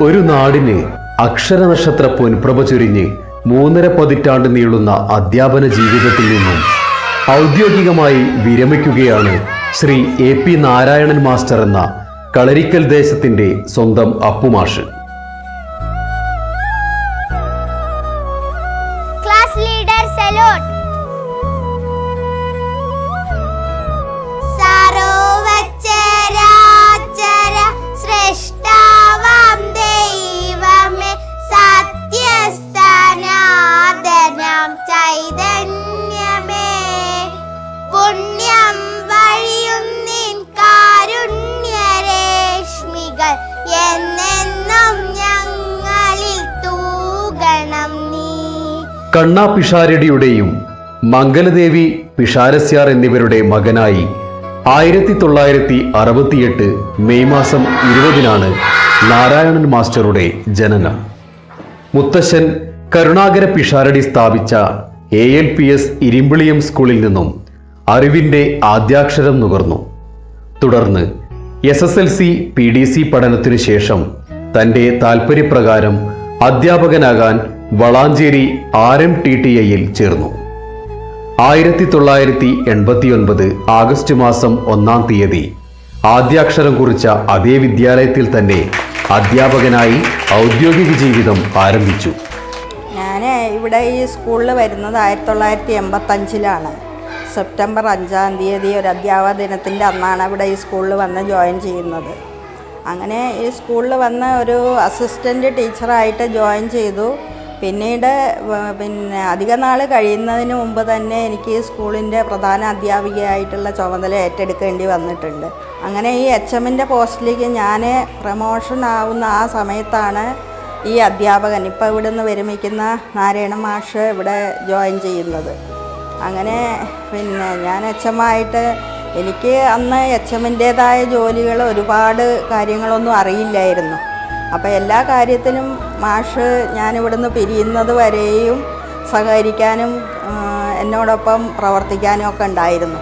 ഒരു നാടിന് അക്ഷരനക്ഷത്ര പൊൻപ്രഭ ചൊരിഞ്ഞ് 3.5 പതിറ്റാണ്ട് നീളുന്ന അധ്യാപന ജീവിതത്തിൽ നിന്നും ഔദ്യോഗികമായി വിരമിക്കുകയാണ് ശ്രീ AP നാരായണൻ മാസ്റ്റർ എന്ന കളരിക്കൽ ദേശത്തിന്റെ സ്വന്തം അപ്പുമാഷ്. Class leader salute. കണ്ണാ പിഷാരടിയുടെയും മംഗലദേവി പിഷാരസ്യാർ എന്നിവരുടെ മകനായി 1968 മെയ് മാസം 20-നാണ് നാരായണൻ മാസ്റ്ററുടെ ജനനം. മുത്തശ്ശൻ കരുണാകര പിഷാരടി സ്ഥാപിച്ച ALPS ഇരിമ്പിളിയം സ്കൂളിൽ നിന്നും അറിവിന്റെ ആദ്യാക്ഷരം നുകർന്നു. തുടർന്ന് SSLC PDC പഠനത്തിനു ശേഷം തന്റെ താൽപര്യപ്രകാരം അധ്യാപകനാകാൻ വളാഞ്ചേരി RMTTIയിൽ ചേർന്നു. 1989 ആഗസ്റ്റ് മാസം 1-ാം തീയതി ആദ്യാക്ഷരം കുറിച്ച അതേ വിദ്യാലയത്തിൽ തന്നെ അധ്യാപകനായി ഔദ്യോഗിക ജീവിതം ആരംഭിച്ചു. ഞാൻ ഇവിടെ ഈ സ്കൂളിൽ വരുന്നത് 1985-ലാണ്. സെപ്റ്റംബർ 5-ാം തീയതി ഒരു അധ്യാപക ദിനത്തിൻ്റെ അന്നാണ് ഇവിടെ ഈ സ്കൂളിൽ വന്ന് ജോയിൻ ചെയ്യുന്നത്. അങ്ങനെ ഈ സ്കൂളിൽ വന്ന് ഒരു അസിസ്റ്റൻ്റ് ടീച്ചറായിട്ട് ജോയിൻ ചെയ്തു. പിന്നീട് അധിക നാൾ കഴിയുന്നതിന് മുമ്പ് തന്നെ എനിക്ക് സ്കൂളിൻ്റെ പ്രധാന അധ്യാപികയായിട്ടുള്ള ചുമതല ഏറ്റെടുക്കേണ്ടി വന്നിട്ടുണ്ട്. അങ്ങനെ ഈ HMൻ്റെ പോസ്റ്റിലേക്ക് ഞാൻ പ്രമോഷൻ ആവുന്ന ആ സമയത്താണ് ഈ അധ്യാപകൻ ഇപ്പോൾ ഇവിടെ നിന്ന് വിരമിക്കുന്ന നാരായണ മാഷ് ഇവിടെ ജോയിൻ ചെയ്യുന്നത്. അങ്ങനെ ഞാൻ HM ആയിട്ട് എനിക്ക് അന്ന് HMൻ്റേതായ ജോലികൾ ഒരുപാട് കാര്യങ്ങളൊന്നും അറിയില്ലായിരുന്നു. അപ്പോൾ എല്ലാ കാര്യത്തിനും മാഷ് ഞാനിവിടുന്ന് പിരിയുന്നത് വരെയും സഹകരിക്കാനും എന്നോടൊപ്പം പ്രവർത്തിക്കാനും ഒക്കെ ഉണ്ടായിരുന്നു.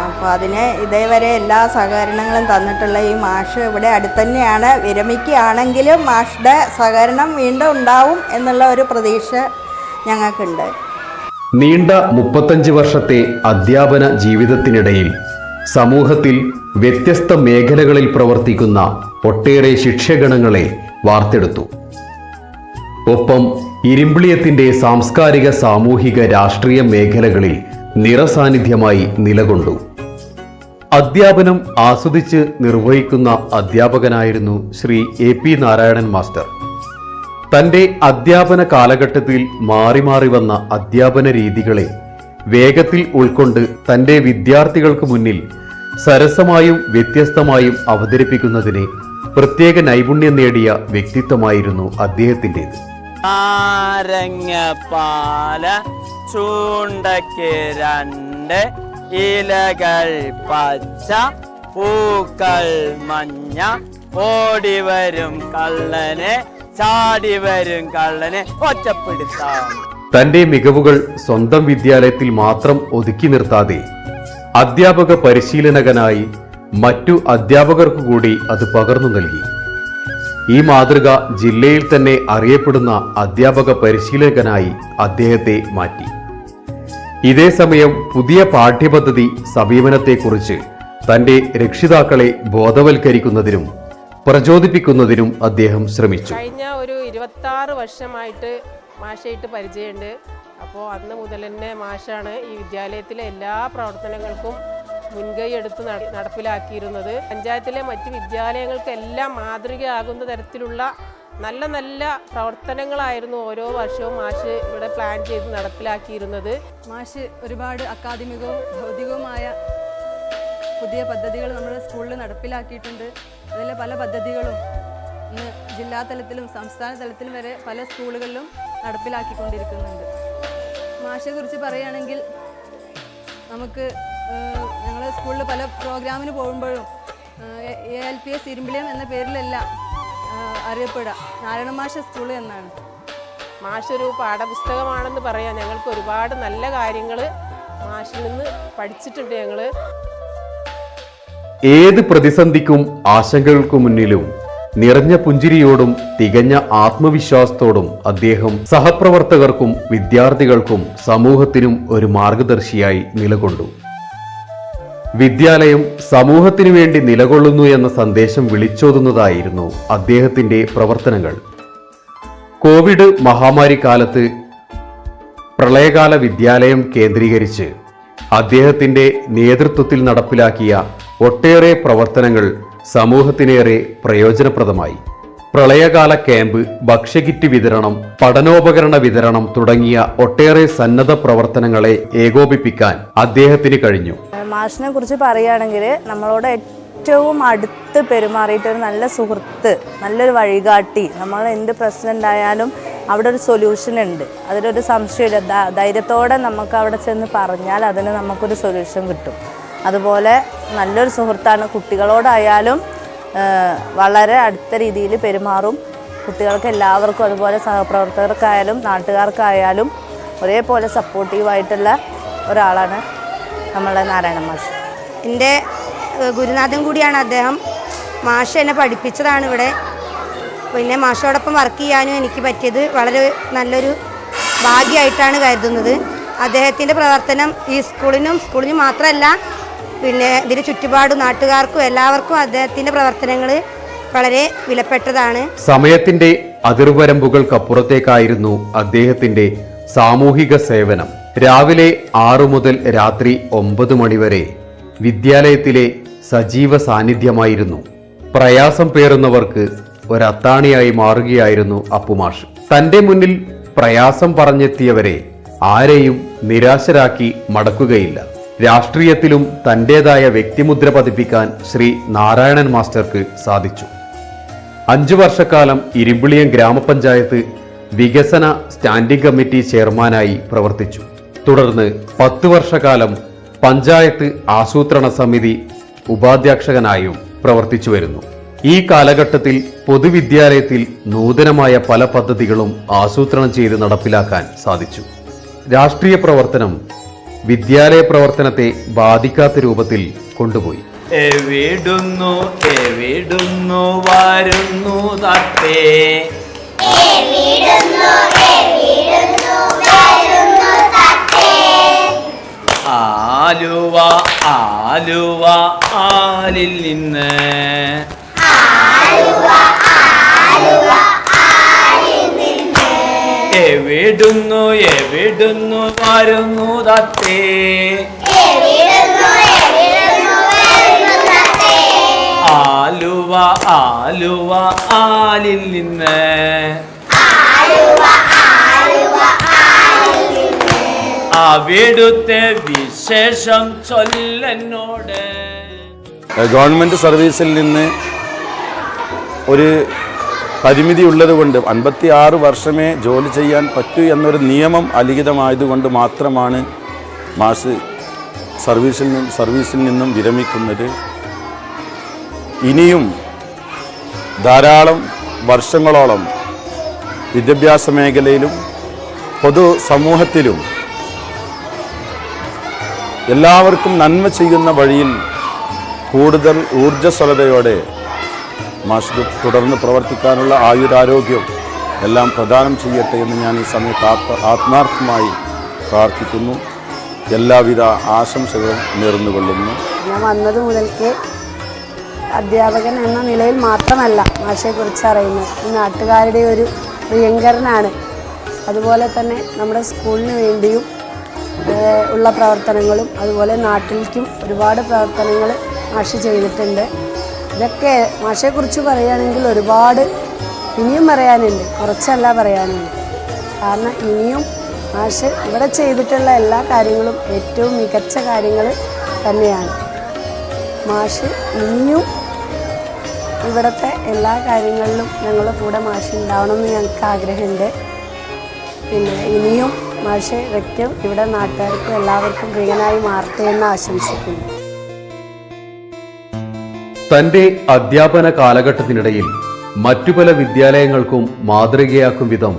അപ്പോൾ അതിന് ഇതേവരെ എല്ലാ സഹകരണങ്ങളും തന്നിട്ടുള്ള ഈ മാഷ് ഇവിടെ അടുത്തന്നെയാണ്. വിരമിക്കുകയാണെങ്കിലും മാഷുടെ സഹകരണം വീണ്ടും ഉണ്ടാവും എന്നുള്ള ഒരു പ്രതീക്ഷ ഞങ്ങൾക്കുണ്ട്. നീണ്ട 35 വർഷത്തെ അധ്യാപന ജീവിതത്തിനിടയിൽ സമൂഹത്തിൽ വ്യത്യസ്ത മേഖലകളിൽ പ്രവർത്തിക്കുന്ന ഒട്ടേറെ ശിക്ഷകണങ്ങളെ വാർത്തെടുത്തു. ഒപ്പം ഇരിമ്പിളിയത്തിന്റെ സാംസ്കാരിക, സാമൂഹിക, രാഷ്ട്രീയ മേഖലകളിൽ നിറസാന്നിധ്യമായി നിലകൊണ്ടു. അധ്യാപനം ആസ്വദിച്ച് നിർവഹിക്കുന്ന അധ്യാപകനായിരുന്നു ശ്രീ AP നാരായണൻ മാസ്റ്റർ. തന്റെ അധ്യാപന കാലഘട്ടത്തിൽ മാറി മാറി വന്ന അധ്യാപന രീതികളെ വേഗത്തിൽ ഉൾക്കൊണ്ട് തന്റെ വിദ്യാർത്ഥികൾക്ക് മുന്നിൽ സരസമായും വ്യത്യസ്തമായും അവതരിപ്പിക്കുന്നതിന് പ്രത്യേക നൈപുണ്യം നേടിയ വ്യക്തിത്വമായിരുന്നു അദ്ദേഹത്തിൻ്റെത്. നാരങ്ങപ്പാല ചൂണ്ടയ്ക്ക് 2 ഇലകൾ പച്ച, പൂക്കൾ മഞ്ഞ, ഓടിവരും കള്ളനെ ചാടിവരും കള്ളനെ ഒറ്റപ്പെടുത്താം. തന്റെ മികവുകൾ സ്വന്തം വിദ്യാലയത്തിൽ മാത്രം ഒതുക്കി നിർത്താതെ അധ്യാപക പരിശീലനകനായി മറ്റു അധ്യാപകർക്കു കൂടി അത് പകർന്നു നൽകി. ഈ മാതൃക ജില്ലയിൽ തന്നെ അറിയപ്പെടുന്ന അധ്യാപക പരിശീലകനായി അദ്ദേഹത്തെ മാറ്റി. ഇതേസമയം പുതിയ പാഠ്യപദ്ധതി സമീപനത്തെക്കുറിച്ച് തന്റെ രക്ഷിതാക്കളെ ബോധവൽക്കരിക്കുന്നതിനും പ്രചോദിപ്പിക്കുന്നതിനും അദ്ദേഹം ശ്രമിച്ചു. കഴിഞ്ഞ ഒരു 26 വർഷമായിട്ട് മാഷായിട്ട് പരിചയമുണ്ട്. അപ്പോൾ അന്ന് മുതൽ തന്നെ മാഷാണ് ഈ വിദ്യാലയത്തിലെ എല്ലാ പ്രവർത്തനങ്ങൾക്കും മുൻകൈ എടുത്ത് നടപ്പിലാക്കിയിരുന്നത്. പഞ്ചായത്തിലെ മറ്റ് വിദ്യാലയങ്ങൾക്കെല്ലാം മാതൃകയാകുന്ന തരത്തിലുള്ള നല്ല നല്ല പ്രവർത്തനങ്ങളായിരുന്നു ഓരോ വർഷവും മാഷ് ഇവിടെ പ്ലാൻ ചെയ്ത് നടപ്പിലാക്കിയിരുന്നത്. മാഷ് ഒരുപാട് അക്കാദമികവും ഭൗതികവുമായ പുതിയ പദ്ധതികൾ നമ്മുടെ സ്കൂളിൽ നടപ്പിലാക്കിയിട്ടുണ്ട്. അതിലെ പല പദ്ധതികളും ഇന്ന് ജില്ലാ തലത്തിലും സംസ്ഥാന തലത്തിലും വരെ പല സ്കൂളുകളിലും നടപ്പിലാക്കിക്കൊണ്ടിരിക്കുന്നുണ്ട്. മാഷെക്കുറിച്ച് പറയുകയാണെങ്കിൽ നമുക്ക് ഞങ്ങളുടെ സ്കൂളിൽ പല പ്രോഗ്രാമിന് പോകുമ്പോഴും ALPS ഇരുമ്പിളിയം എന്ന പേരിലെല്ലാം അറിയപ്പെടുക നാരായണ മാഷ സ്കൂൾ എന്നാണ്. മാഷൊരു പാഠപുസ്തകമാണെന്ന് പറയാം. ഞങ്ങൾക്ക് ഒരുപാട് നല്ല കാര്യങ്ങൾ മാഷിൽ നിന്ന് പഠിച്ചിട്ടുണ്ട്. ഞങ്ങൾ ഏത് പ്രതിസന്ധിക്കും ആശങ്കകൾക്കു മുന്നിലും നിറഞ്ഞ പുഞ്ചിരിയോടും തികഞ്ഞ ആത്മവിശ്വാസത്തോടും അദ്ദേഹം സഹപ്രവർത്തകർക്കും വിദ്യാർത്ഥികൾക്കും സമൂഹത്തിനും ഒരു മാർഗദർശിയായി നിലകൊണ്ടു. വിദ്യാലയം സമൂഹത്തിനു വേണ്ടി നിലകൊള്ളുന്നു എന്ന സന്ദേശം വിളിച്ചോതുന്നതായിരുന്നു അദ്ദേഹത്തിന്റെ പ്രവർത്തനങ്ങൾ. കോവിഡ് മഹാമാരി കാലത്ത് പ്രളയകാല വിദ്യാലയം കേന്ദ്രീകരിച്ച് അദ്ദേഹത്തിന്റെ നേതൃത്വത്തിൽ നടപ്പിലാക്കിയ ഒട്ടേറെ പ്രവർത്തനങ്ങൾ സമൂഹത്തിനേറെ പ്രയോജനപ്രദമായി. പ്രളയകാല ക്യാമ്പ്, ഭക്ഷ്യകിറ്റ് വിതരണം, പഠനോപകരണ വിതരണം തുടങ്ങിയ ഒട്ടേറെ സന്നദ്ധ പ്രവർത്തനങ്ങളെ ഏകോപിപ്പിക്കാൻ അദ്ദേഹത്തിന് കഴിഞ്ഞു. മാഷിനെ കുറിച്ച് പറയുകയാണെങ്കിൽ നമ്മളോട് ഏറ്റവും അടുത്ത് പെരുമാറിയിട്ടൊരു നല്ല സുഹൃത്ത്, നല്ലൊരു വഴികാട്ടി. നമ്മൾ എന്ത് പ്രശ്നം ഉണ്ടായാലും അവിടെ ഒരു സൊല്യൂഷൻ ഉണ്ട്, അതിലൊരു സംശയമില്ല. ധൈര്യത്തോടെ നമുക്ക് അവിടെ ചെന്ന് പറഞ്ഞാൽ അതിന് നമുക്കൊരു സൊല്യൂഷൻ കിട്ടും. അതുപോലെ നല്ലൊരു സുഹൃത്താണ്. കുട്ടികളോടായാലും വളരെ അടുത്ത രീതിയിൽ പെരുമാറും. കുട്ടികൾക്ക് എല്ലാവർക്കും, അതുപോലെ സഹപ്രവർത്തകർക്കായാലും നാട്ടുകാർക്കായാലും ഒരേപോലെ സപ്പോർട്ടീവായിട്ടുള്ള ഒരാളാണ് നമ്മളുടെ നാരായണ മാഷ്. എൻ്റെ ഗുരുനാഥൻ കൂടിയാണ് അദ്ദേഹം. മാഷ് എന്നെ പഠിപ്പിച്ചതാണ് ഇവിടെ. പിന്നെ മാഷോടൊപ്പം വർക്ക് ചെയ്യാനും എനിക്ക് പറ്റിയത് വളരെ നല്ലൊരു ഭാഗ്യമായിട്ടാണ് കരുതുന്നത്. അദ്ദേഹത്തിൻ്റെ പ്രവർത്തനം ഈ സ്കൂളിനും മാത്രമല്ല, പിന്നെ ഇതിന് ചുറ്റുപാടും നാട്ടുകാർക്കും എല്ലാവർക്കും അദ്ദേഹത്തിൻ്റെ പ്രവർത്തനങ്ങൾ വളരെ വിലപ്പെട്ടതാണ്. സമയത്തിന്റെ അതിർവരമ്പുകൾക്കപ്പുറത്തേക്കായിരുന്നു അദ്ദേഹത്തിന്റെ സാമൂഹിക സേവനം. രാവിലെ 6 മുതൽ രാത്രി 9 മണിവരെ വിദ്യാലയത്തിലെ സജീവ സാന്നിധ്യമായിരുന്നു. പ്രയാസം പേറുന്നവർക്ക് ഒരത്താണിയായി മാറുകയായിരുന്നു അപ്പുമാഷ്. തന്റെ മുന്നിൽ പ്രയാസം പറഞ്ഞെത്തിയവരെ ആരെയും നിരാശരാക്കി മടക്കുകയില്ല. രാഷ്ട്രീയത്തിലും തന്റേതായ വ്യക്തിമുദ്ര പതിപ്പിക്കാൻ ശ്രീ നാരായണൻ മാസ്റ്റർക്ക് സാധിച്ചു. 5 വർഷക്കാലം ഇരുമ്പിളിയം ഗ്രാമപഞ്ചായത്ത് വികസന സ്റ്റാൻഡിംഗ് കമ്മിറ്റി ചെയർമാനായി പ്രവർത്തിച്ചു. തുടർന്ന് 10 വർഷക്കാലം പഞ്ചായത്ത് ആസൂത്രണ സമിതി ഉപാധ്യക്ഷനായും പ്രവർത്തിച്ചു വരുന്നു. ഈ കാലഘട്ടത്തിൽ പൊതുവിദ്യാലയത്തിൽ നൂതനമായ പല പദ്ധതികളും ആസൂത്രണം ചെയ്ത് നടപ്പിലാക്കാൻ സാധിച്ചു. രാഷ്ട്രീയ പ്രവർത്തനം വിദ്യാലയ പ്രവർത്തനത്തെ ബാധിക്കാത്ത രൂപത്തിൽ കൊണ്ടുപോയി. എവിടുന്നു വരുന്നു തത്തേ, ആലുവ ആലിൽ നിന്ന്, എവിടുന്നു വരുന്നു തത്തേ, ആലുവ ആലിൽ നിന്ന്, അവിടുത്തെ വിശേഷം ചൊല്ലനോട്. ഗവൺമെൻറ് സർവീസിൽ നിന്ന് ഒരു പരിമിതി ഉള്ളതുകൊണ്ട് 56 വർഷമേ ജോലി ചെയ്യാൻ പറ്റൂ എന്നൊരു നിയമം അലിഖിതമായതുകൊണ്ട് മാത്രമാണ് മാഷ് സർവീസിൽ നിന്നും വിരമിക്കുന്നത്. ഇനിയും ധാരാളം വർഷങ്ങളോളം വിദ്യാഭ്യാസ മേഖലയിലും പൊതുസമൂഹത്തിലും എല്ലാവർക്കും നന്മ ചെയ്യുന്ന വഴിയിൽ കൂടുതൽ ഊർജ്ജസ്വലതയോടെ മാഷ് തുടർന്ന് പ്രവർത്തിക്കാനുള്ള ആയുരാരോഗ്യം എല്ലാം പ്രദാനം ചെയ്യട്ടെ എന്ന് ഞാൻ ഈ സമയത്ത് ആത്മാർത്ഥമായി പ്രാർത്ഥിക്കുന്നു. എല്ലാവിധ ആശംസകളും നേർന്നുകൊള്ളുന്നു. ഞാൻ വന്നത് മുതൽക്ക് അധ്യാപകൻ എന്ന നിലയിൽ മാത്രമല്ല മാഷെക്കുറിച്ച് അറിയുന്നത്. ഈ നാട്ടുകാരുടെ ഒരു പ്രിയങ്കരനാണ്. അതുപോലെ തന്നെ നമ്മുടെ സ്കൂളിന് വേണ്ടിയും ഉള്ള പ്രവർത്തനങ്ങളും അതുപോലെ നാട്ടിലേക്കും ഒരുപാട് പ്രവർത്തനങ്ങൾ മാഷ് ചെയ്തിട്ടുണ്ട്. ഇതൊക്കെ മാഷെക്കുറിച്ച് പറയുകയാണെങ്കിൽ ഒരുപാട് ഇനിയും പറയാനുണ്ട്, കുറച്ചല്ല പറയാനുണ്ട്. കാരണം ഇനിയും മാഷ് ഇവിടെ ചെയ്തിട്ടുള്ള എല്ലാ കാര്യങ്ങളും ഏറ്റവും മികച്ച കാര്യങ്ങൾ തന്നെയാണ്. മാഷ് ഇനിയും ഇവിടുത്തെ എല്ലാ കാര്യങ്ങളിലും ഞങ്ങളുടെ കൂടെ മാഷ് ഉണ്ടാവണമെന്ന് ഞങ്ങൾക്ക് ആഗ്രഹമുണ്ട്. പിന്നെ ഇനിയും മാഷ് വ്യക്തം ഇവിടെ നാട്ടുകാർക്കും എല്ലാവർക്കും പ്രിയനായി മാറട്ടെ എന്ന് ആശംസിക്കുന്നു. തന്റെ അധ്യാപന കാലഘട്ടത്തിനിടയിൽ മറ്റു പല വിദ്യാലയങ്ങൾക്കും മാതൃകയാക്കും വിധം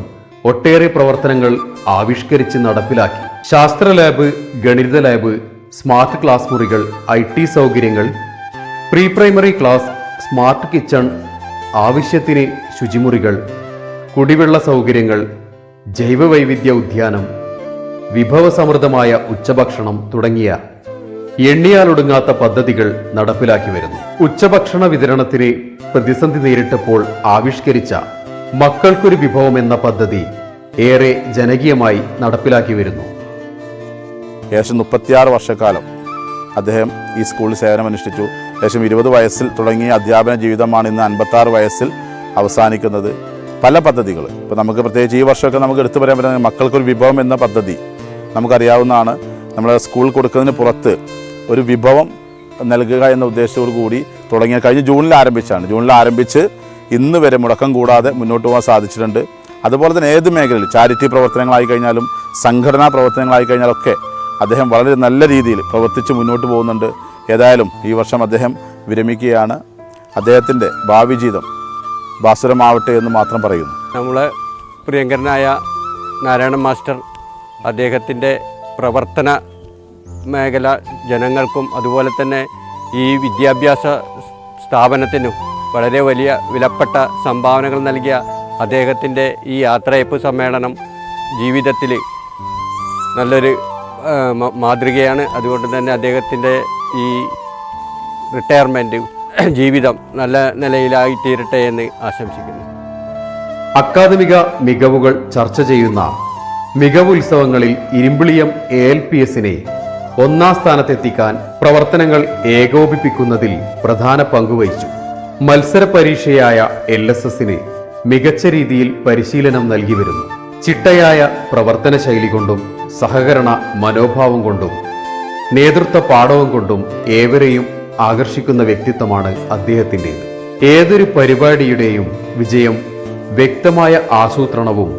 ഒട്ടേറെ പ്രവർത്തനങ്ങൾ ആവിഷ്കരിച്ച് നടപ്പിലാക്കി. ശാസ്ത്ര ലാബ്, ഗണിത ലാബ്, സ്മാർട്ട് ക്ലാസ് മുറികൾ, IT സൗകര്യങ്ങൾ, pre primary class, smart kitchen, ആവശ്യത്തിന് ശുചിമുറികൾ, കുടിവെള്ള സൗകര്യങ്ങൾ, ജൈവവൈവിധ്യ ഉദ്യാനം, വിഭവസമൃദ്ധമായ ഉച്ചഭക്ഷണം തുടങ്ങിയ എണ്ണിയാലൊടുങ്ങാത്ത പദ്ധതികൾ നടപ്പിലാക്കി വരുന്നു. ഉച്ചഭക്ഷണ വിതരണത്തിന് പ്രതിസന്ധി നേരിട്ടപ്പോൾ ആവിഷ്കരിച്ച മക്കൾക്കൊരു വിഭവം എന്ന പദ്ധതി ഏറെ ജനകീയമായി നടപ്പിലാക്കി വരുന്നു. ഏകദേശം 36 വർഷക്കാലം അദ്ദേഹം ഈ സ്കൂളിൽ സേവനമനുഷ്ഠിച്ചു. ഏകദേശം 20 വയസ്സിൽ തുടങ്ങിയ അധ്യാപന ജീവിതമാണ് ഇന്ന് 56 വയസ്സിൽ അവസാനിക്കുന്നത്. പല പദ്ധതികൾ ഇപ്പോൾ നമുക്ക് പ്രത്യേകിച്ച് ഈ വർഷമൊക്കെ നമുക്ക് എടുത്തു പറയാൻ പറ്റുന്ന മക്കൾക്കൊരു വിഭവം എന്ന പദ്ധതി നമുക്കറിയാവുന്നതാണ്. നമ്മൾ സ്കൂൾ കൊടുക്കുന്നതിന് പുറത്ത് ഒരു വിഭവം നൽകുക എന്ന ഉദ്ദേശത്തോടു കൂടി തുടങ്ങിയ കഴിഞ്ഞ ജൂണിൽ ആരംഭിച്ച് ഇന്ന് വരെ മുടക്കം കൂടാതെ മുന്നോട്ട് പോകാൻ സാധിച്ചിട്ടുണ്ട്. അതുപോലെ തന്നെ ഏത് മേഖലയിൽ ചാരിറ്റി പ്രവർത്തനങ്ങളായി കഴിഞ്ഞാലും സംഘടനാ പ്രവർത്തനങ്ങളായി കഴിഞ്ഞാലൊക്കെ അദ്ദേഹം വളരെ നല്ല രീതിയിൽ പ്രവർത്തിച്ച് മുന്നോട്ട് പോകുന്നുണ്ട്. ഏതായാലും ഈ വർഷം അദ്ദേഹം വിരമിക്കുകയാണ്. അദ്ദേഹത്തിൻ്റെ ഭാവി ജീവിതം ഭാസുരമാവട്ടെ എന്ന് മാത്രം പറയുന്നു. നമ്മളെ പ്രിയങ്കരനായ നാരായണൻ മാസ്റ്റർ അദ്ദേഹത്തിൻ്റെ പ്രവർത്തന മേഖല ജനങ്ങൾക്കും അതുപോലെ തന്നെ ഈ വിദ്യാഭ്യാസ സ്ഥാപനത്തിനും വളരെ വലിയ വിലപ്പെട്ട സംഭാവനകൾ നൽകിയ അദ്ദേഹത്തിൻ്റെ ഈ യാത്രയപ്പ് സമ്മേളനം ജീവിതത്തിൽ നല്ലൊരു മാതൃകയാണ്. അതുകൊണ്ട് തന്നെ അദ്ദേഹത്തിൻ്റെ ഈ റിട്ടയർമെൻറ്റ് ജീവിതം നല്ല നിലയിലായി തീരട്ടെ എന്ന് ആശംസിക്കുന്നു. അക്കാദമിക മികവുകൾ ചർച്ച ചെയ്യുന്ന മികവുത്സവങ്ങളിൽ ഇരുമ്പിളിയം ALPSനെ 1ാം സ്ഥാനത്തെത്തിക്കാൻ പ്രവർത്തനങ്ങൾ ഏകോപിപ്പിക്കുന്നതിൽ പ്രധാന പങ്കുവഹിച്ചു. മത്സര പരീക്ഷയായ LSSന് മികച്ച രീതിയിൽ പരിശീലനം നൽകി വരുന്നു. ചിട്ടയായ പ്രവർത്തന ശൈലി കൊണ്ടും സഹകരണ മനോഭാവം കൊണ്ടും നേതൃത്വ പാഠവും കൊണ്ടും ഏവരെയും ആകർഷിക്കുന്ന വ്യക്തിത്വമാണ് അദ്ദേഹത്തിൻ്റെത്. ഏതൊരു പരിപാടിയുടെയും വിജയം വ്യക്തമായ ആസൂത്രണവും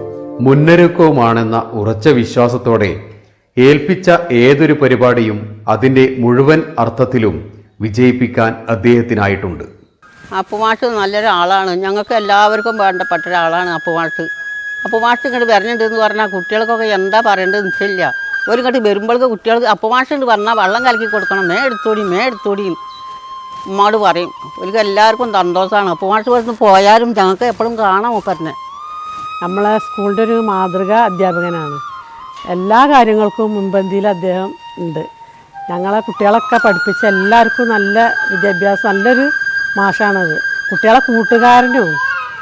മുന്നൊരുക്കവുമാണെന്ന ഉറച്ച വിശ്വാസത്തോടെ ഏൽപ്പിച്ച ഏതൊരു പരിപാടിയും അതിൻ്റെ മുഴുവൻ അർത്ഥത്തിലും വിജയിപ്പിക്കാൻ അദ്ദേഹത്തിനായിട്ടുണ്ട്. അപ്പുമാഷ് നല്ലൊരാളാണ്. ഞങ്ങൾക്ക് എല്ലാവർക്കും വേണ്ടപ്പെട്ട ഒരാളാണ് അപ്പുമാഷ്. അപ്പുമാഷ് ഇങ്ങോട്ട് വരണുണ്ട് എന്ന് പറഞ്ഞാൽ കുട്ടികൾക്കൊക്കെ എന്താ പറയേണ്ടതെന്ന് വെച്ചില്ല. ഒരു ഇങ്ങോട്ട് വരുമ്പോഴേക്ക് കുട്ടികൾക്ക് അപ്പുമാഷ് ഉണ്ട് പറഞ്ഞാൽ വെള്ളം കലക്കി കൊടുക്കണം, മേ എടുത്തോടി ഉമ്മാട് പറയും. ഒരിക്കൽ എല്ലാവർക്കും സന്തോഷമാണ്. അപ്പുമാഷ് പറഞ്ഞ് പോയാലും ഞങ്ങൾക്ക് എപ്പോഴും കാണാം മൂപ്പറിനെ. നമ്മളെ സ്കൂളിൻ്റെ ഒരു മാതൃക അധ്യാപകനാണ്. എല്ലാ കാര്യങ്ങൾക്കും മുൻപന്തിയിൽ അദ്ദേഹം ഉണ്ട്. ഞങ്ങളെ കുട്ടികളൊക്കെ പഠിപ്പിച്ച എല്ലാവർക്കും നല്ല വിദ്യാഭ്യാസം, നല്ലൊരു മാഷാണത്. കുട്ടികളെ കൂട്ടുകാരനും,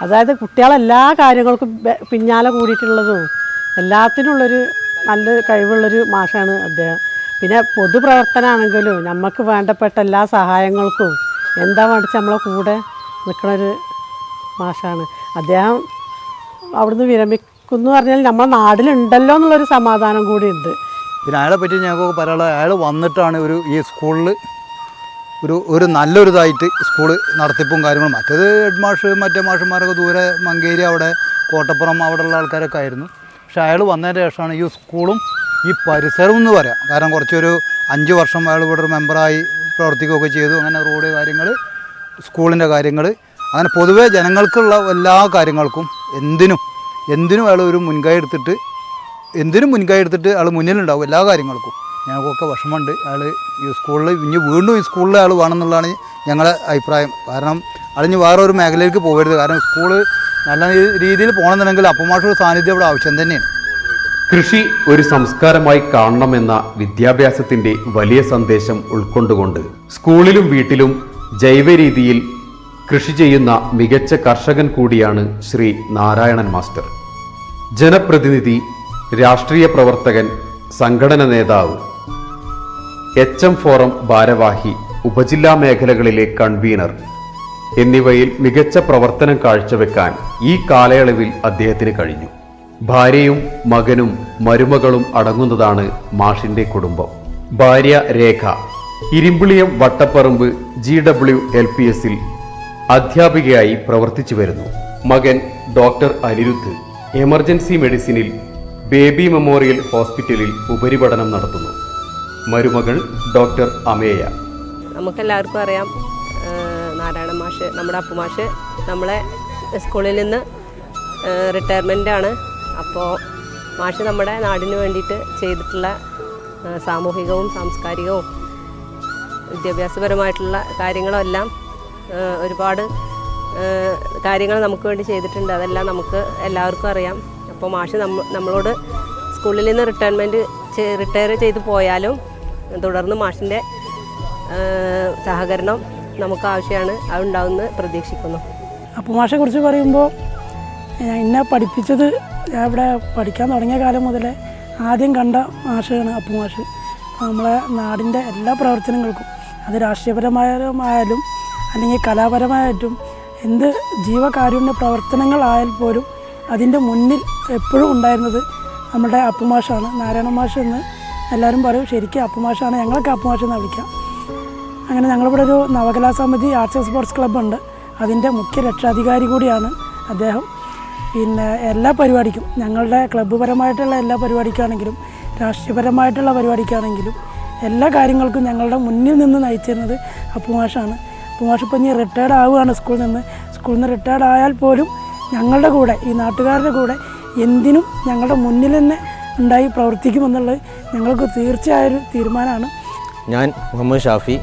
അതായത് കുട്ടികളെല്ലാ കാര്യങ്ങൾക്കും പിന്നാലെ കൂടിയിട്ടുള്ളതും എല്ലാത്തിനുള്ളൊരു നല്ല കഴിവുള്ളൊരു മാഷാണ് അദ്ദേഹം. പിന്നെ പൊതുപ്രവർത്തനമാണെങ്കിലും നമുക്ക് വേണ്ടപ്പെട്ട എല്ലാ സഹായങ്ങൾക്കും എന്താ വേണ്ടിച്ച് നമ്മളെ കൂടെ നിൽക്കണൊരു മാഷാണ് അദ്ദേഹം. അവിടുന്ന് വിരമിക്കുന്നു പറഞ്ഞാൽ നമ്മുടെ നാട്ടിലുണ്ടല്ലോ എന്നുള്ളൊരു സമാധാനം കൂടി ഉണ്ട്. പിന്നെ അയാളെ പറ്റി ഞങ്ങൾക്ക് പറയാനുള്ളത്, അയാൾ വന്നിട്ടാണ് ഈ സ്കൂളിൽ ഒരു നല്ലൊരിതായിട്ട് സ്കൂൾ നടത്തിപ്പും കാര്യങ്ങളും. മറ്റേത് ഹെഡ് മാഷ് മറ്റേ മാഷന്മാരൊക്കെ ദൂരെ മങ്കേരി അവിടെ കോട്ടപ്പുറം അവിടെയുള്ള ആൾക്കാരൊക്കെ ആയിരുന്നു. പക്ഷേ അയാൾ വന്നതിന് ശേഷമാണ് ഈ സ്കൂളും ഈ പരിസരവും എന്ന് പറയാം. കാരണം കുറച്ചൊരു 5 വർഷം അയാൾ ഇവിടെ ഒരു മെമ്പറായി പ്രവർത്തിക്കുകയൊക്കെ ചെയ്തു. അങ്ങനെ റോഡ് കാര്യങ്ങൾ, സ്കൂളിൻ്റെ കാര്യങ്ങൾ, അങ്ങനെ പൊതുവേ ജനങ്ങൾക്കുള്ള എല്ലാ കാര്യങ്ങൾക്കും എന്തിനും അയാൾ ഒരു മുൻകൈ എടുത്തിട്ട് അയാൾ മുന്നിലുണ്ടാവും എല്ലാ കാര്യങ്ങൾക്കും. ഞങ്ങൾക്കൊക്കെ വിഷമമുണ്ട്. അയാൾ ഈ സ്കൂളിൽ വീണ്ടും ഈ സ്കൂളിൽ അയാൾ വേണമെന്നുള്ളതാണ് ഞങ്ങളുടെ അഭിപ്രായം. കാരണം അയാൾ വേറെ ഒരു മേഖലയിലേക്ക് പോകരുത്. കാരണം സ്കൂള് നല്ല രീതിയിൽ പോകണമെന്നുണ്ടെങ്കിൽ അപ്പുമാഷൊരു സാന്നിധ്യം ഇവിടെ ആവശ്യം തന്നെയാണ്. കൃഷി ഒരു സംസ്കാരമായി കാണണമെന്ന വിദ്യാഭ്യാസത്തിന്റെ വലിയ സന്ദേശം ഉൾക്കൊണ്ടുകൊണ്ട് സ്കൂളിലും വീട്ടിലും ജൈവ രീതിയിൽ കൃഷി ചെയ്യുന്ന മികച്ച കർഷകൻ കൂടിയാണ് ശ്രീ നാരായണൻ മാസ്റ്റർ. ജനപ്രതിനിധി, രാഷ്ട്രീയ പ്രവർത്തകൻ, സംഘടന നേതാവ്, HM ഫോറം ഭാരവാഹി, ഉപജില്ലാ മേഖലകളിലെ കൺവീനർ എന്നിവയിൽ മികച്ച പ്രവർത്തനം കാഴ്ചവെക്കാൻ ഈ കാലയളവിൽ അദ്ദേഹത്തിന് കഴിഞ്ഞു. ഭാര്യയും മകനും മരുമകളും അടങ്ങുന്നതാണ് മാഷിന്റെ കുടുംബം. ഭാര്യ രേഖ ഇരുമ്പിളിയം വട്ടപ്പറമ്പ് GWLPSൽ അധ്യാപികയായി പ്രവർത്തിച്ചു വരുന്നു. മകൻ ഡോക്ടർ അനിരുദ്ധ് എമർജൻസി മെഡിസിനിൽ ബേബി മെമ്മോറിയൽ ഹോസ്പിറ്റലിൽ ഉപരിപഠനം നടത്തുന്നു. മരുമകൾ ഡോക്ടർ അമേയ. നമുക്കെല്ലാവർക്കും അറിയാം, നാരായണ മാഷ്, നമ്മുടെ അപ്പുമാഷ് നമ്മളെ സ്കൂളിൽ നിന്ന് റിട്ടയർമെൻ്റാണ്. അപ്പോൾ മാഷ് നമ്മുടെ നാടിന് വേണ്ടിയിട്ട് ചെയ്തിട്ടുള്ള സാമൂഹികവും സാംസ്കാരികവും വിദ്യാഭ്യാസപരമായിട്ടുള്ള കാര്യങ്ങളെല്ലാം ഒരുപാട് കാര്യങ്ങൾ നമുക്ക് വേണ്ടി ചെയ്തിട്ടുണ്ട്. അതെല്ലാം നമുക്ക് എല്ലാവർക്കും അറിയാം. അപ്പോൾ മാഷ് നമ്മളോട് സ്കൂളിൽ നിന്ന് റിട്ടയർ ചെയ്ത് പോയാലും തുടർന്ന് മാഷിൻ്റെ സഹകരണം നമുക്ക് ആവശ്യമാണ്, അതുണ്ടാവുമെന്ന് പ്രതീക്ഷിക്കുന്നു. അപ്പുമാഷെ കുറിച്ച് പറയുമ്പോൾ എന്നെ പഠിപ്പിച്ചത്, ഞാൻ ഇവിടെ പഠിക്കാൻ തുടങ്ങിയ കാലം മുതലേ ആദ്യം കണ്ട മാഷാണ് അപ്പുമാഷ്. നമ്മളെ നാടിൻ്റെ എല്ലാ പ്രവർത്തനങ്ങൾക്കും, അത് രാഷ്ട്രീയപരമായാലും അല്ലെങ്കിൽ കലാപരമായിട്ടും എന്ത് ജീവകാരുണ്യ പ്രവർത്തനങ്ങളായാൽ പോലും അതിൻ്റെ മുന്നിൽ എപ്പോഴും ഉണ്ടായിരുന്നത് നമ്മുടെ അപ്പുമാഷാണ്. നാരായണ മാഷ് എന്ന് എല്ലാവരും പറയും, ശരിക്കും അപ്പുമാഷാണ്, ഞങ്ങളൊക്കെ അപ്പുമാഷ് എന്ന് വിളിക്കാം. അങ്ങനെ ഞങ്ങളിവിടെ ഒരു നവകലാസമിതി ആർട്സ് ആൻഡ് സ്പോർട്സ് ക്ലബ്ബുണ്ട്, അതിൻ്റെ മുഖ്യ രക്ഷാധികാരി കൂടിയാണ് അദ്ദേഹം. പിന്നെ എല്ലാ പരിപാടിക്കും, ഞങ്ങളുടെ ക്ലബ്ബ് പരമായിട്ടുള്ള എല്ലാ പരിപാടിക്കാണെങ്കിലും രാഷ്ട്രീയപരമായിട്ടുള്ള പരിപാടിക്കാണെങ്കിലും എല്ലാ കാര്യങ്ങൾക്കും ഞങ്ങളുടെ മുന്നിൽ നിന്ന് നയിച്ചിരുന്നത് അപ്പുമാഷാണ്. അപ്പുമാഷ് ഇപ്പം ഇനി റിട്ടയർഡ് ആവുകയാണ് സ്കൂളിൽ നിന്ന് റിട്ടയർഡ് ആയാൽ പോലും ഞങ്ങളുടെ കൂടെ, ഈ നാട്ടുകാരുടെ കൂടെ എന്തിനും ഞങ്ങളുടെ മുന്നിൽ തന്നെ ഉണ്ടായി പ്രവർത്തിക്കുമെന്നുള്ളത് ഞങ്ങൾക്ക് തീർച്ചയായൊരു തീരുമാനമാണ്. ഞാൻ മുഹമ്മദ് ഷാഫി,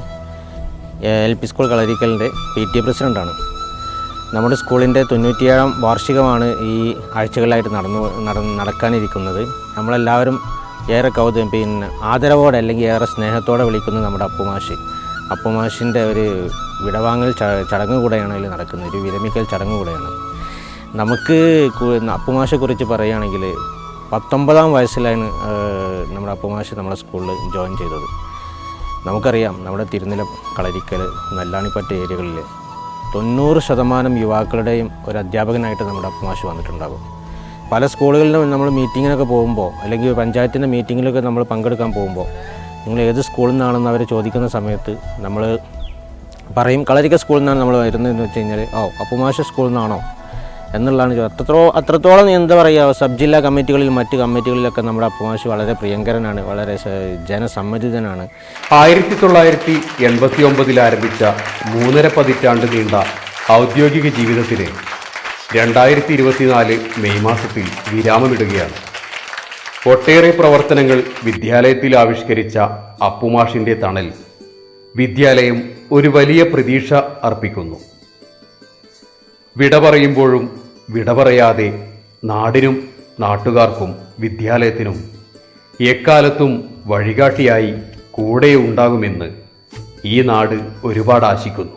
LP സ്കൂൾ കളരിക്കലിൻ്റെ PTA പ്രസിഡൻ്റാണ്. നമ്മുടെ സ്കൂളിൻ്റെ 97ാം വാർഷികമാണ് ഈ ആഴ്ചകളിലായിട്ട് നടക്കാനിരിക്കുന്നത്. നമ്മളെല്ലാവരും ഏറെ ആദരവോടെ അല്ലെങ്കിൽ ഏറെ സ്നേഹത്തോടെ വിളിക്കുന്നത് നമ്മുടെ അപ്പുമാഷിൻ്റെ ഒരു വിടവാങ്ങൽ ചടങ്ങ് കൂടെയാണ് അതിൽ നടക്കുന്നത്, ഒരു വിരമിക്കൽ ചടങ്ങ് കൂടെയാണ്. നമുക്ക് അപ്പുമാഷെക്കുറിച്ച് പറയുകയാണെങ്കിൽ 19ാം വയസ്സിലാണ് നമ്മുടെ അപ്പുമാഷ് നമ്മുടെ സ്കൂളിൽ ജോയിൻ ചെയ്തത്. നമുക്കറിയാം, നമ്മുടെ തിരുനില, കളരിക്കൽ, നല്ലാണിപ്പറ്റ ഏരിയകളിൽ 90% യുവാക്കളുടെയും ഒരു അധ്യാപകനായിട്ട് നമ്മുടെ അപ്പുമാഷ് വന്നിട്ടുണ്ടാകും. പല സ്കൂളുകളിലും നമ്മൾ മീറ്റിങ്ങിനൊക്കെ പോകുമ്പോൾ, അല്ലെങ്കിൽ പഞ്ചായത്തിൻ്റെ മീറ്റിങ്ങിലൊക്കെ നമ്മൾ പങ്കെടുക്കാൻ പോകുമ്പോൾ, നിങ്ങൾ ഏത് സ്കൂളിൽ നിന്നാണെന്ന് അവർ ചോദിക്കുന്ന സമയത്ത് നമ്മൾ പറയും കളരിക്കൽ സ്കൂളിൽ നിന്നാണ് നമ്മൾ വരുന്നതെന്ന് വെച്ച് കഴിഞ്ഞാൽ, അപ്പുമാഷ് സ്കൂളിൽ നിന്നാണോ എന്നുള്ളതാണ്. അത്രത്തോളം എന്താ പറയുക, സബ് ജില്ലാ കമ്മിറ്റികളിൽ, മറ്റ് കമ്മിറ്റികളിലൊക്കെ നമ്മുടെ അപ്പുമാഷ് വളരെ പ്രിയങ്കരനാണ്, വളരെ ജനസമ്മതിതനാണ്. 1989 ആരംഭിച്ച 3.5 പതിറ്റാണ്ട് നീണ്ട ഔദ്യോഗിക ജീവിതത്തിന് 2024 മെയ് മാസത്തിൽ വിരാമമിടുകയാണ്. ഒട്ടേറെ പ്രവർത്തനങ്ങൾ വിദ്യാലയത്തിൽ ആവിഷ്കരിച്ച അപ്പുമാഷിൻ്റെ തണൽ വിദ്യാലയം ഒരു വലിയ പ്രതീക്ഷ അർപ്പിക്കുന്നു. വിട പറയുമ്പോഴും വിട പറയാതെ നാടിനും നാട്ടുകാർക്കും വിദ്യാലയത്തിനും എക്കാലത്തും വഴികാട്ടിയായി കൂടെ ഉണ്ടാകുമെന്ന് ഈ നാട് ഒരുപാട് ആശിക്കുന്നു.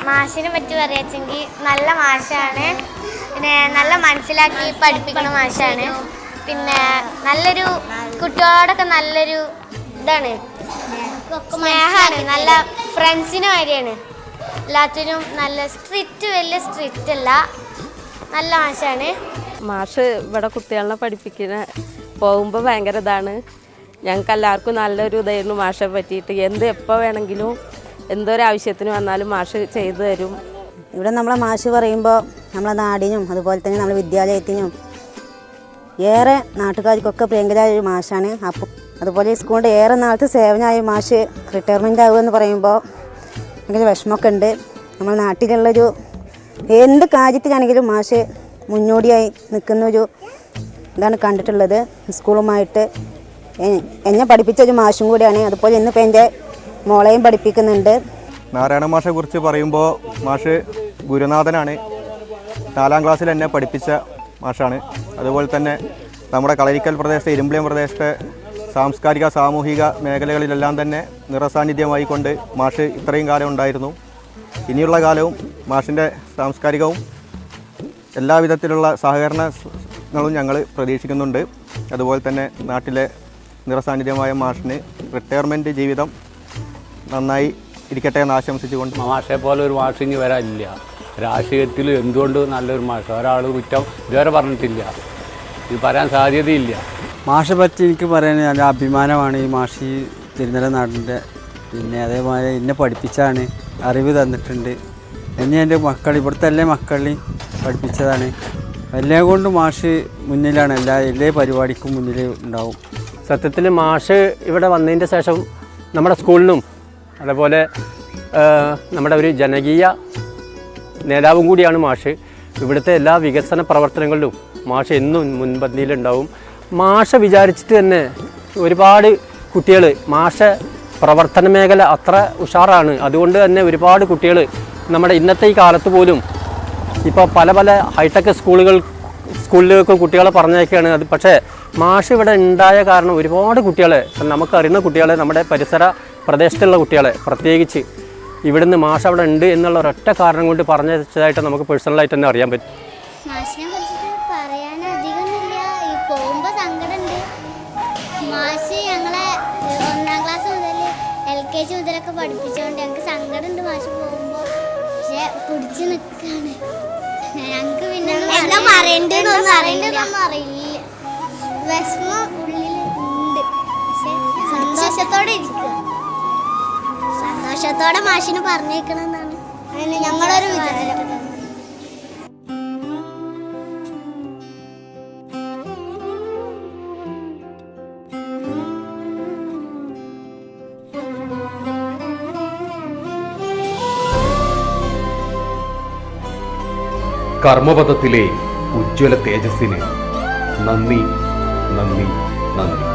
മാഷിനെ പറ്റി പറയാച്ചെങ്കിൽ നല്ല മാഷാണ്, പിന്നെ നല്ല മനസ്സിലാക്കി പഠിപ്പിക്കുന്ന മാഷാണ്, പിന്നെ നല്ലൊരു കുട്ടികളോടൊക്കെ നല്ലൊരു ഇതാണ്, സ്നേഹമാണ്, നല്ല ഫ്രണ്ട്സിന് മാതിരിയാണ്. എല്ലാത്തിനും നല്ല വലിയ സ്ട്രിക്റ്റ് അല്ല, നല്ല മാഷാണ്. മാഷ് ഇവിടെ കുട്ടികളെ പഠിപ്പിക്കുന്ന പോകുമ്പോൾ ഭയങ്കര ഇതാണ്. ഞങ്ങൾക്ക് എല്ലാവർക്കും നല്ലൊരു ഇതായിരുന്നു മാഷെ പറ്റിയിട്ട്. എപ്പോൾ വേണമെങ്കിലും എന്തൊരാവശ്യത്തിന് വന്നാലും മാഷ് ചെയ്തു തരും. ഇവിടെ നമ്മളെ മാഷ് പറയുമ്പോൾ നമ്മളെ നാടിനും അതുപോലെ തന്നെ നമ്മളെ വിദ്യാലയത്തിനും ഏറെ നാട്ടുകാർക്കൊക്കെ പ്രിയങ്കരായ ഒരു മാഷാണ്. അപ്പം അതുപോലെ ഈ സ്കൂളിൻ്റെ ഏറെ നാളത്തെ സേവനമായ മാഷ് റിട്ടയർമെൻ്റ് ആകുമെന്ന് പറയുമ്പോൾ ഭയങ്കര വിഷമമൊക്കെ ഉണ്ട്. നമ്മുടെ നാട്ടിലുള്ളൊരു എന്ത് കാര്യത്തിലാണെങ്കിലും മാഷ് മുന്നോടിയായി നിൽക്കുന്നൊരു ഇതാണ് കണ്ടിട്ടുള്ളത്. സ്കൂളുമായിട്ട് എന്നെ പഠിപ്പിച്ചൊരു മാഷും കൂടിയാണ്. അതുപോലെ ഇന്നിപ്പോൾ എൻ്റെ മോളെയും പഠിപ്പിക്കുന്നുണ്ട്. നാരായണ മാഷെ കുറിച്ച് പറയുമ്പോൾ മാഷ് ഗുരുനാഥനാണ്. 4ാം ക്ലാസ്സിൽ എന്നെ പഠിപ്പിച്ച മാഷാണ്. അതുപോലെ തന്നെ നമ്മുടെ കളരിക്കൽ പ്രദേശത്തെ, ഇരുമ്പിളിയം പ്രദേശത്തെ സാംസ്കാരിക സാമൂഹിക മേഖലകളിലെല്ലാം തന്നെ നിറസാന്നിധ്യമായി കൊണ്ട് മാഷ് ഇത്രയും കാലം ഉണ്ടായിരുന്നു. ഇനിയുള്ള കാലവും മാഷിൻ്റെ സാംസ്കാരികവും എല്ലാവിധത്തിലുള്ള സഹകരണങ്ങളും ഞങ്ങൾ പ്രതീക്ഷിക്കുന്നുണ്ട്. അതുപോലെ തന്നെ നാട്ടിലെ നിറസാന്നിധ്യമായ മാഷിന് റിട്ടയർമെൻറ്റ് ജീവിതം നന്നായി ഇരിക്കട്ടെ എന്ന് ആശംസിച്ചുകൊണ്ട് മാഷെ പോലെ ഒരു മാഷ് ഇനി വരാനില്ല. രാഷ്ട്രീയത്തിൽ എന്തുകൊണ്ട് നല്ലൊരു മാഷ് ഒരാൾ കുറ്റം ഇതുവരെ പറഞ്ഞിട്ടില്ല, ഇത് പറയാൻ സാധ്യതയില്ല. മാഷെ പറ്റി എനിക്ക് പറയാൻ നല്ല അഭിമാനമാണ്. ഈ മാഷി തിരുനെല്ല നാടിൻ്റെ, പിന്നെ അതേപോലെ എന്നെ പഠിപ്പിച്ചാണ്, അറിവ് തന്നിട്ടുണ്ട്. എന്നെ എൻ്റെ മക്കൾ, ഇവിടുത്തെ എല്ലാ മക്കളെയും പഠിപ്പിച്ചതാണ്. എല്ലാം കൊണ്ട് മാഷ് മുന്നിലാണ്, എല്ലാ പരിപാടിക്കും മുന്നിൽ ഉണ്ടാവും. സത്യത്തിൽ മാഷ് ഇവിടെ വന്നതിൻ്റെ ശേഷം നമ്മുടെ സ്കൂളിനും അതേപോലെ നമ്മുടെ ഒരു ജനകീയ നേതാവും കൂടിയാണ് മാഷ്. ഇവിടുത്തെ എല്ലാ വികസന പ്രവർത്തനങ്ങളിലും മാഷ് എന്നും മുൻപന്തിയിലുണ്ടാവും. മാഷ വിചാരിച്ചിട്ട് തന്നെ ഒരുപാട് കുട്ടികൾ, മാഷ പ്രവർത്തന മേഖല അത്ര ഉഷാറാണ്. അതുകൊണ്ട് തന്നെ ഒരുപാട് കുട്ടികൾ നമ്മുടെ ഇന്നത്തെ ഈ കാലത്ത് പോലും ഇപ്പോൾ പല പല ഹൈടെക് സ്കൂളിലേക്ക് കുട്ടികളെ പറഞ്ഞേക്കാണ്. അത് പക്ഷേ മാഷ് ഇവിടെ ഉണ്ടായ കാരണം ഒരുപാട് കുട്ടികളെ, നമുക്കറിയുന്ന കുട്ടികളെ, നമ്മുടെ പരിസര പ്രദേശത്തുള്ള കുട്ടികളെ പ്രത്യേകിച്ച് ഇവിടുന്ന് മാഷ് അവിടെ ഉണ്ട് എന്നുള്ള ഒരൊറ്റ കാരണം കൊണ്ട് പറഞ്ഞതായിട്ട് നമുക്ക് പേഴ്സണലായിട്ട് തന്നെ അറിയാൻ പറ്റും. മാഷിനെ കുറിച്ചിട്ട് പറയാൻ അധികമൊന്നുമില്ല. ഈ പോകുമ്പോൾ സങ്കടമുണ്ട്. മാഷ് ഞങ്ങളെ 1ാം ക്ലാസ് മുതൽ LKG മുതലൊക്കെ പഠിപ്പിച്ചുകൊണ്ട് ഞങ്ങൾക്ക് സങ്കടമുണ്ട് മാഷ് പോകുമ്പോൾ. പക്ഷെ പിടിച്ച് നിൽക്കുകയാണ് ഞങ്ങൾക്ക്. പിന്നെ എന്താ പറയേണ്ടതെന്നൊന്നും അറിയില്ല. വിഷമം ഉള്ളിലുണ്ട്. പക്ഷെ സന്തോഷത്തോടെ ഇരിക്കുക, സന്തോഷത്തോടെ മാഷിന് പറഞ്ഞേക്കണമെന്നാണ് ഞങ്ങളൊരു വിചാരം. കർമ്മപഥത്തിലെ ഉജ്ജ്വല തേജസ്സിന് നന്ദി, നന്ദി, നന്ദി.